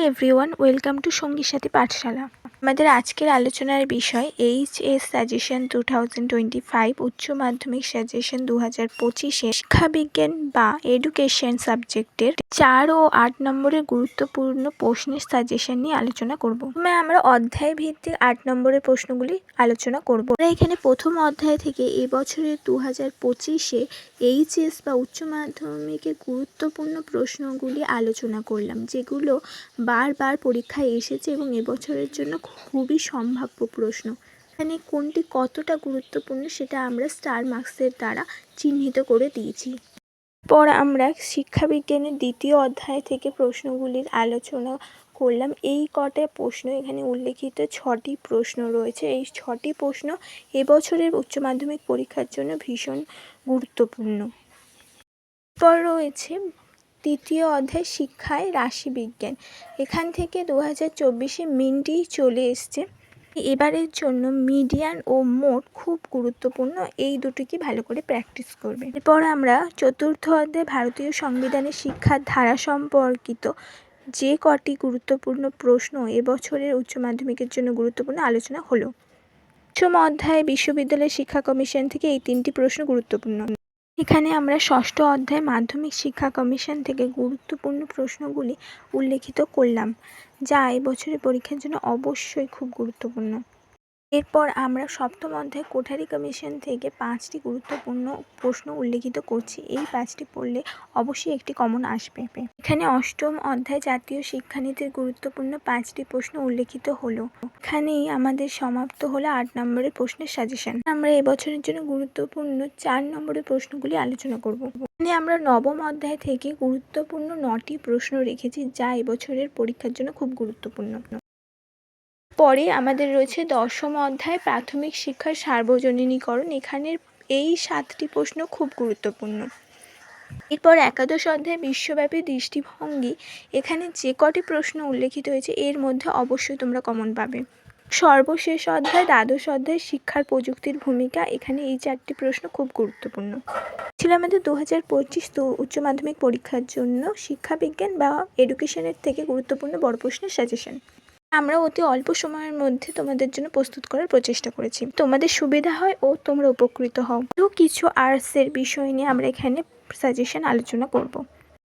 Everyone, welcome to সঙ্গীর সাথী পাঠশালা। আমাদের আজকের আলোচনার বিষয় এইচএস সাজেশন 2025 উচ্চ মাধ্যমিক সাজেশন 2025 শিক্ষাবিজ্ঞান বা এডুকেশন সাবজেক্টের 4 ও 8 নম্বরের গুরুত্বপূর্ণ প্রশ্নের সাজেশন নিয়ে আলোচনা করব। আমরা অধ্যায় ভিত্তিক 8 নম্বরের প্রশ্নগুলি আলোচনা করব। এখানে প্রথম অধ্যায় থেকে এবছরের 2025-এ এইচএস বা উচ্চ মাধ্যমিকের গুরুত্বপূর্ণ প্রশ্নগুলি আলোচনা করলাম, যেগুলো বারবার পরীক্ষায় এসেছে এবং এবছরের জন্য খুবই সম্ভাব্য প্রশ্ন। এখানে কোনটি কতটা গুরুত্বপূর্ণ সেটা আমরা স্টার মার্কসের দ্বারা চিহ্নিত করে দিয়েছি। পর আমরা শিক্ষাবিজ্ঞানের দ্বিতীয় অধ্যায় থেকে প্রশ্নগুলির আলোচনা করলাম। এই কটা প্রশ্ন এখানে উল্লেখিত 6টি প্রশ্ন রয়েছে। এই 6টি প্রশ্ন এবছরের উচ্চ মাধ্যমিক পরীক্ষার জন্য ভীষণ গুরুত্বপূর্ণ। পর রয়েছে তৃতীয় অধ্যায় শিক্ষায় রাশিবিজ্ঞান। এখান থেকে 2024-এ মিনটি চলে এসছে। এবারের জন্য মিডিয়ান ও মোড খুব গুরুত্বপূর্ণ, এই দুটিকে ভালো করে প্র্যাকটিস করবে। এরপর আমরা চতুর্থ অধ্যায় ভারতীয় সংবিধানের শিক্ষার ধারা সম্পর্কিত যে কটি গুরুত্বপূর্ণ প্রশ্ন এবছরের উচ্চ মাধ্যমিকের জন্য গুরুত্বপূর্ণ আলোচনা হলো। পঞ্চম অধ্যায় বিশ্ববিদ্যালয় শিক্ষা কমিশন থেকে এই 3টি প্রশ্ন গুরুত্বপূর্ণ। এখানে আমরা ষষ্ঠ অধ্যায় মাধ্যমিক শিক্ষা কমিশন থেকে গুরুত্বপূর্ণ প্রশ্নগুলি উল্লেখিত করলাম, যা এবছরের পরীক্ষার জন্য অবশ্যই খুব গুরুত্বপূর্ণ। এরপর আমরা সপ্তম অধ্যায় কোঠারি কমিশন থেকে 5টি গুরুত্বপূর্ণ প্রশ্ন উল্লেখিত করছি। এই 5টি পড়লে অবশ্যই একটি কমন আসবে। এখানে অষ্টম অধ্যায় জাতীয় শিক্ষানীতির গুরুত্বপূর্ণ 5টি প্রশ্ন উল্লেখিত হলো। এখানেই আমাদের সমাপ্ত হলো 8 নম্বরের প্রশ্নের সাজেশন। আমরা এবছরের জন্য গুরুত্বপূর্ণ 4 নম্বরের প্রশ্নগুলি আলোচনা করব। এখানে আমরা নবম অধ্যায় থেকে গুরুত্বপূর্ণ 9টি প্রশ্ন রেখেছি, যা এবছরের পরীক্ষার জন্য খুব গুরুত্বপূর্ণ। পরে আমাদের রয়েছে দশম অধ্যায় প্রাথমিক শিক্ষার সার্বজনীনীকরণ। এখানের এই 7টি প্রশ্ন খুব গুরুত্বপূর্ণ। এরপর একাদশ অধ্যায় বিশ্বব্যাপী দৃষ্টিভঙ্গি। এখানে যে কটি প্রশ্ন উল্লেখিত হয়েছে এর মধ্যে অবশ্যই তোমরা কমন পাবে। সর্বশেষ অধ্যায় দ্বাদশ অধ্যায় শিক্ষার প্রযুক্তির ভূমিকা। এখানে এই 4টি প্রশ্ন খুব গুরুত্বপূর্ণ ছিল আমাদের 2025 উচ্চ মাধ্যমিক পরীক্ষার জন্য শিক্ষাবিজ্ঞান বা এডুকেশনের থেকে গুরুত্বপূর্ণ বড় প্রশ্নের সাজেশন। আমরা অতি অল্প সময়ের মধ্যে তোমাদের জন্য প্রস্তুত করার প্রচেষ্টা করেছি। তোমাদের সুবিধা হয় ও তোমরা উপকৃত হও। কিছু আর্টসের বিষয় নিয়ে আমরা এখানে সাজেশন আলোচনা করব।